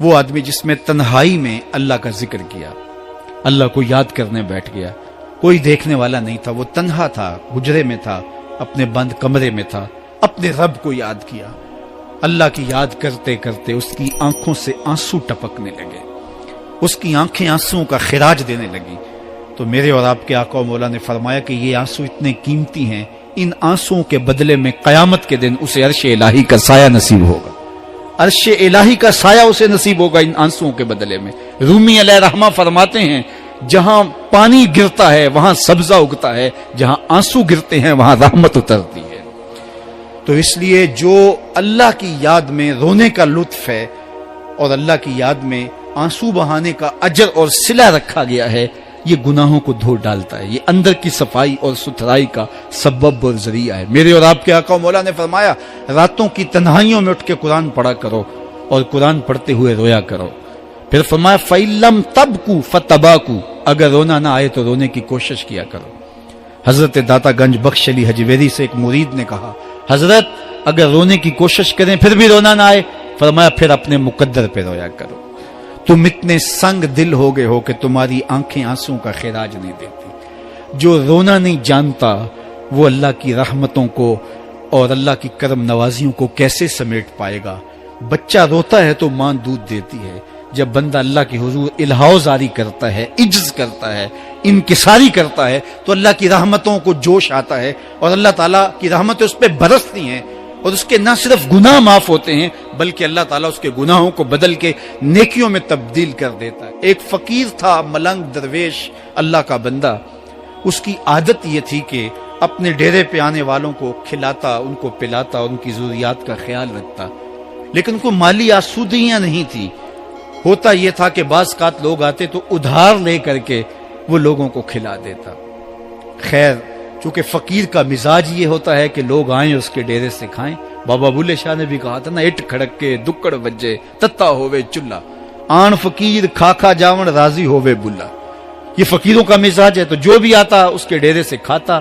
وہ آدمی جس میں تنہائی میں اللہ کا ذکر کیا، اللہ کو یاد کرنے بیٹھ گیا، کوئی دیکھنے والا نہیں تھا، وہ تنہا تھا، حجرے میں تھا، اپنے بند کمرے میں تھا، اپنے رب کو یاد کیا۔ اللہ کی یاد کرتے کرتے اس کی آنکھوں سے آنسو ٹپکنے لگے، اس کی آنکھیں آنسوؤں کا خراج دینے لگی۔ تو میرے اور آپ کے آقا و مولا نے فرمایا کہ یہ آنسو اتنے قیمتی ہیں، ان آنسوؤں کے بدلے میں قیامت کے دن اسے عرش الہی کا سایہ نصیب ہوگا، عرش الہی کا سایہ اسے نصیب ہوگا ان آنسوؤں کے بدلے میں۔ رومی علیہ رحمہ فرماتے ہیں جہاں پانی گرتا ہے وہاں سبزہ اگتا ہے، جہاں آنسو گرتے ہیں وہاں رحمت اترتی ہے۔ تو اس لیے جو اللہ کی یاد میں رونے کا لطف ہے اور اللہ کی یاد میں آنسو بہانے کا اجر اور صلہ رکھا گیا ہے، یہ گناہوں کو دھو ڈالتا ہے، یہ اندر کی صفائی اور ستھرائی کا سبب اور ذریعہ ہے۔ میرے اور آپ کے آقا و مولا نے فرمایا راتوں کی تنہائیوں میں اٹھ کے قرآن پڑھا کرو اور قرآن پڑھتے ہوئے رویا کرو۔ پھر فرمایا فَإِلَّمْ تَبْكُوا فَتَبَاكُوا، اگر رونا نہ آئے تو رونے کی کوشش کیا کرو۔ حضرت داتا گنج بخش علی حجویری سے ایک مرید نے کہا حضرت اگر رونے کی کوشش کریں پھر بھی رونا نہ آئے، فرمایا پھر اپنے مقدر پہ رویا کرو۔ تم اتنے سنگ دل ہو گئے ہو کہ تمہاری آنکھیں آنسوں کا خراج نہیں دیتی۔ جو رونا نہیں جانتا وہ اللہ کی رحمتوں کو اور اللہ کی کرم نوازیوں کو کیسے سمیٹ پائے گا؟ بچہ روتا ہے تو ماں دودھ دیتی ہے، جب بندہ اللہ کے حضور الہاؤ زاری کرتا ہے، عجز کرتا ہے، انکساری کرتا ہے تو اللہ کی رحمتوں کو جوش آتا ہے اور اللہ تعالیٰ کی رحمتیں اس پہ برستی ہیں، اور اس کے نہ صرف گناہ معاف ہوتے ہیں بلکہ اللہ تعالیٰ اس کے گناہوں کو بدل کے نیکیوں میں تبدیل کر دیتا ہے۔ ایک فقیر تھا، ملنگ درویش، اللہ کا بندہ، اس کی عادت یہ تھی کہ اپنے ڈیرے پہ آنے والوں کو کھلاتا، ان کو پلاتا، ان کی ضروریات کا خیال رکھتا، لیکن کو مالی آسودگیاں نہیں تھی۔ ہوتا یہ تھا کہ بعض اوقات لوگ آتے تو ادھار لے کر کے وہ لوگوں کو کھلا دیتا۔ خیر چونکہ فقیر کا مزاج یہ ہوتا ہے کہ لوگ آئیں اس کے ڈیرے سے کھائیں، بابا بلے شاہ نے بھی کہا تھا نا، اٹ کھڑک کے دکڑ بجے تتا ہووے چلا، آن فقیر کھا کھا جاون راضی ہووے بلا۔ یہ فقیروں کا مزاج ہے، تو جو بھی آتا اس کے ڈیرے سے کھاتا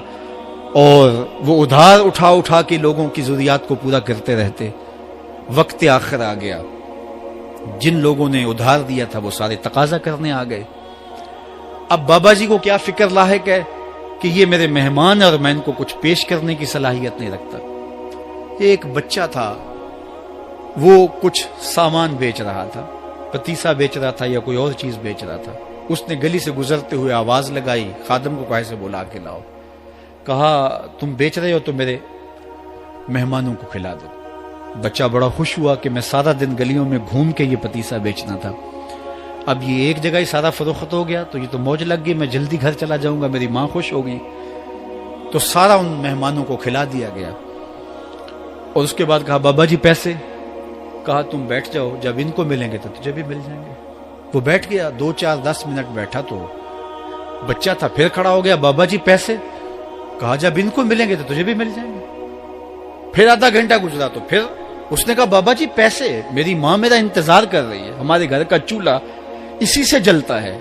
اور وہ ادھار اٹھا اٹھا کے لوگوں کی ضروریات کو پورا کرتے رہتے۔ وقت آخر آ گیا، جن لوگوں نے ادھار دیا تھا وہ سارے تقاضا کرنے آ گئے۔ اب بابا جی کو کیا فکر لاحق ہے کہ یہ میرے مہمان اور میں ان کو کچھ پیش کرنے کی صلاحیت نہیں رکھتا۔ ایک بچہ تھا، وہ کچھ سامان بیچ رہا تھا، پتیسا بیچ رہا تھا یا کوئی اور چیز بیچ رہا تھا۔ اس نے گلی سے گزرتے ہوئے آواز لگائی، خادم کو کہا سے بلا کے لاؤ، کہا تم بیچ رہے ہو تو میرے مہمانوں کو کھلا دو۔ بچہ بڑا خوش ہوا کہ میں سارا دن گلیوں میں گھوم کے یہ پتیسا بیچنا تھا، اب یہ ایک جگہ ہی سارا فروخت ہو گیا تو یہ تو موج لگ گئی، میں جلدی گھر چلا جاؤں گا، میری ماں خوش ہوگی۔ تو سارا ان مہمانوں کو کھلا دیا گیا اور اس کے بعد کہا بابا جی پیسے؟ کہا تم بیٹھ جاؤ، جب ان کو ملیں گے تو تجھے بھی مل جائیں گے۔ وہ بیٹھ گیا، 2 4 10 منٹ بیٹھا تو بچہ تھا، پھر کھڑا ہو گیا، بابا جی پیسے؟ کہا جب ان کو ملیں گے تو تجھے بھی مل جائیں گے۔ پھر آدھا گھنٹہ گزرا تو پھر اس نے کہا بابا جی پیسے؟ میری ماں میرا انتظار کر رہی ہے، ہمارے گھر کا چولہا اسی سے جلتا ہے،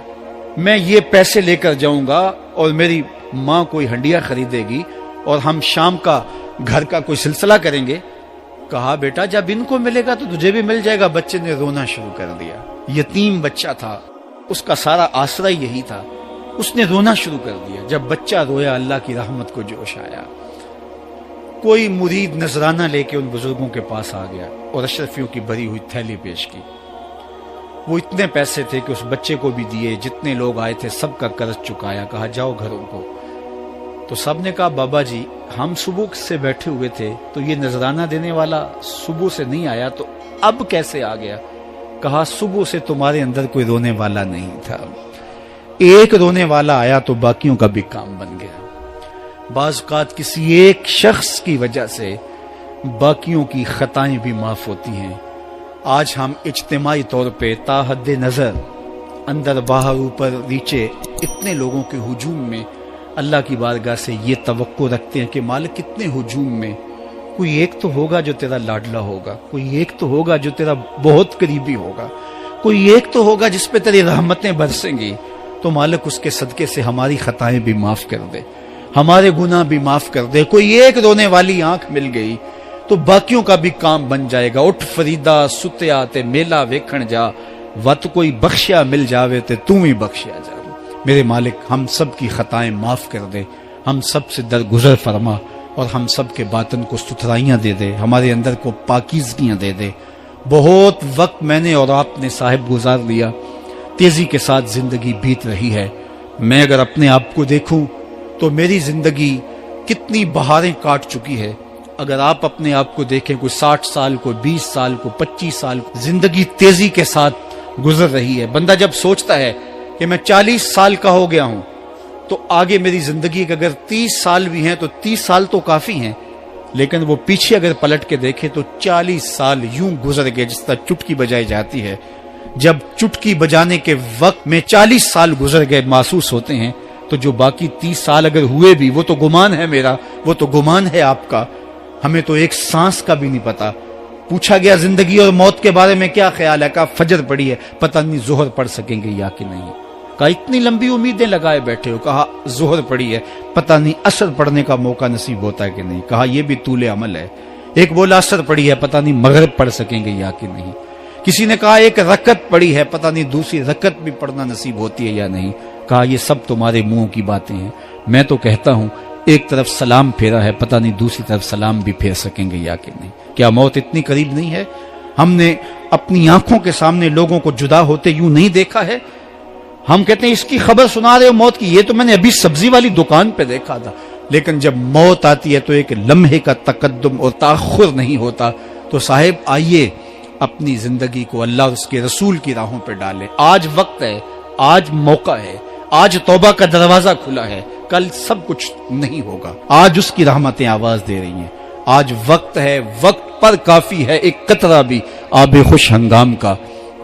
میں یہ پیسے لے کر جاؤں گا اور میری ماں کوئی ہنڈیا خریدے گی اور ہم شام کا گھر کا کوئی سلسلہ کریں گے۔ کہا بیٹا جب ان کو ملے گا تو تجھے بھی مل جائے گا۔ بچے نے رونا شروع کر دیا، یتیم بچہ تھا، اس کا سارا آسرا یہی تھا، اس نے رونا شروع کر دیا۔ جب بچہ رویا اللہ کی رحمت کو جوش آیا، کوئی مرید نذرانہ لے کے ان بزرگوں کے پاس آ گیا اور اشرفیوں کی بھری ہوئی تھیلی پیش کی۔ وہ اتنے پیسے تھے کہ اس بچے کو بھی دیے، جتنے لوگ آئے تھے سب کا قرض چکایا، کہا جاؤ گھروں کو۔ تو سب نے کہا بابا جی ہم صبح سے بیٹھے ہوئے تھے تو یہ نذرانہ دینے والا صبح سے نہیں آیا تو اب کیسے آ گیا؟ کہا صبح سے تمہارے اندر کوئی رونے والا نہیں تھا، ایک رونے والا آیا تو باقیوں کا بھی کام بن گیا۔ بعض اوقات کسی ایک شخص کی وجہ سے باقیوں کی خطائیں بھی معاف ہوتی ہیں۔ آج ہم اجتماعی طور پہ تا حد نظر اندر باہر اوپر نیچے اتنے لوگوں کے ہجوم میں اللہ کی بارگاہ سے یہ توقع رکھتے ہیں کہ مالک کتنے ہجوم میں کوئی ایک تو ہوگا جو تیرا لاڈلا ہوگا، کوئی ایک تو ہوگا جو تیرا بہت قریبی ہوگا، کوئی ایک تو ہوگا جس پہ تیری رحمتیں برسیں گی۔ تو مالک اس کے صدقے سے ہماری خطائیں بھی معاف کر دے، ہمارے گناہ بھی معاف کر دے۔ کوئی ایک رونے والی آنکھ مل گئی تو باقیوں کا بھی کام بن جائے گا. اٹھ فریدا ستیا تے میلا ویکھن جا, وت کوئی بخشیا مل جاوے تے تو ہی بخشیا جا. میرے مالک ہم سب کی خطائیں معاف کر دے, ہم سب سے درگزر فرما, اور ہم سب کے باطن کو ستھرائیاں دے دے, ہمارے اندر کو پاکیزگیاں دے دے. بہت وقت میں نے اور آپ نے صاحب گزار لیا, تیزی کے ساتھ زندگی بیت رہی ہے. میں اگر اپنے آپ کو دیکھوں تو میری زندگی کتنی بہاریں کاٹ چکی ہے. اگر آپ اپنے آپ کو دیکھیں, کوئی 60 سال, کوئی 20 سال, کوئی 25 سال, زندگی تیزی کے ساتھ گزر رہی ہے. بندہ جب سوچتا ہے کہ میں 40 سال کا ہو گیا ہوں تو آگے میری زندگی کے اگر 30 سال بھی ہیں تو 30 سال تو کافی ہیں, لیکن وہ پیچھے اگر پلٹ کے دیکھے تو 40 سال یوں گزر گئے جس طرح چٹکی بجائی جاتی ہے. جب چٹکی بجانے کے وقت میں 40 سال گزر گئے محسوس ہوتے ہیں, تو جو باقی 30 سال اگر ہوئے بھی وہ تو گمان ہے میرا, وہ تو گمان ہے آپ کا. ہمیں تو ایک سانس کا بھی نہیں پتا. پوچھا گیا زندگی اور موت کے بارے میں کیا خیال ہے, کہا فجر پڑی ہے, پتہ نہیں ظہر پڑھ سکیں گے یا کہ نہیں. کہا اتنی لمبی امیدیں لگائے بیٹھے ہو, کہا ظہر پڑی ہے, پتہ نہیں عصر پڑھنے کا موقع نصیب ہوتا ہے کہ نہیں. کہا یہ بھی طول عمل ہے. ایک بولا عصر پڑی ہے, پتہ نہیں مغرب پڑھ سکیں گے یا کہ نہیں. کسی نے کہا ایک رکعت پڑی ہے, پتہ نہیں دوسری رکعت بھی پڑھنا نصیب ہوتی ہے یا نہیں. کہا یہ سب تمہارے منہوں کی باتیں ہیں. میں تو کہتا ہوں ایک طرف سلام پھیرا ہے, پتہ نہیں دوسری طرف سلام بھی پھیر سکیں گے یا کہ نہیں. کیا موت اتنی قریب نہیں ہے؟ ہم نے اپنی آنکھوں کے سامنے لوگوں کو جدا ہوتے یوں نہیں دیکھا ہے. ہم کہتے ہیں اس کی خبر سنا رہے ہو موت کی, یہ تو میں نے ابھی سبزی والی دکان پہ دیکھا تھا. لیکن جب موت آتی ہے تو ایک لمحے کا تقدم اور تاخر نہیں ہوتا. تو صاحب آئیے اپنی زندگی کو اللہ اور اس کے رسول کی راہوں پہ ڈالیں. آج وقت ہے, آج موقع ہے, آج توبہ کا دروازہ کھلا ہے, کل سب کچھ نہیں ہوگا. آج اس کی رحمتیں آواز دے رہی ہیں. آج وقت ہے, وقت پر کافی ہے ایک قطرہ بھی آب خوش ہنگام کا.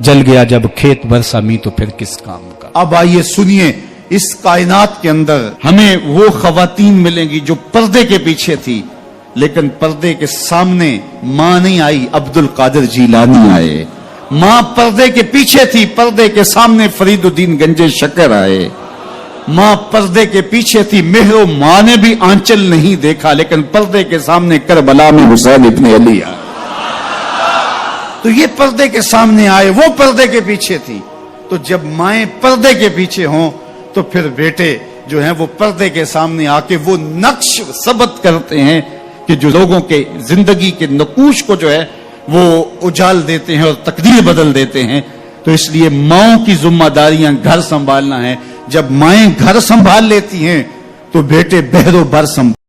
جل گیا جب کھیت برسا می تو پھر کس کام کا. اب آئیے سنیے, اس کائنات کے اندر ہمیں وہ خواتین ملیں گی جو پردے کے پیچھے تھی, لیکن پردے کے سامنے ماں نہیں آئی, عبد القادر جیلانی آئے. ماں پردے کے پیچھے تھی, پردے کے سامنے فرید الدین گنج شکر آئے. ماں پردے کے پیچھے تھی, مہر و ماں نے بھی آنچل نہیں دیکھا, لیکن پردے کے سامنے کربلا میں حسین ابن علی آئے. تو یہ پردے کے سامنے آئے, وہ پردے کے پیچھے تھی. تو جب مائیں پردے کے پیچھے ہوں تو پھر بیٹے جو ہیں وہ پردے کے سامنے آ کے وہ نقش ثبت کرتے ہیں کہ جو لوگوں کے زندگی کے نقوش کو جو ہے وہ اجال دیتے ہیں اور تقدیر بدل دیتے ہیں. تو اس لیے ماؤں کی ذمہ داریاں گھر سنبھالنا ہے. جب مائیں گھر سنبھال لیتی ہیں تو بیٹے بہر و بر سنبھال